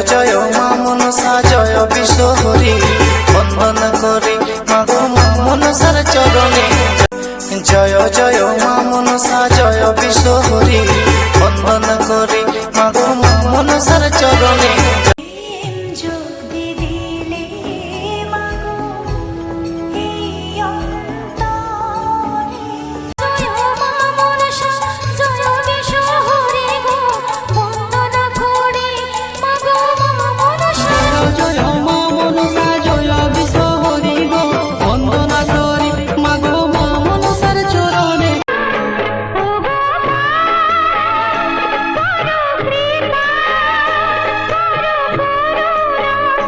জয় মা মনসা জয় বিশ্বহরি বন্দনা করি মাগো মা মনসার চরণে জয় জয় মা মনসা জয় বিশ্বহরি বন্দনা করি মাগো মা মনসার চরণে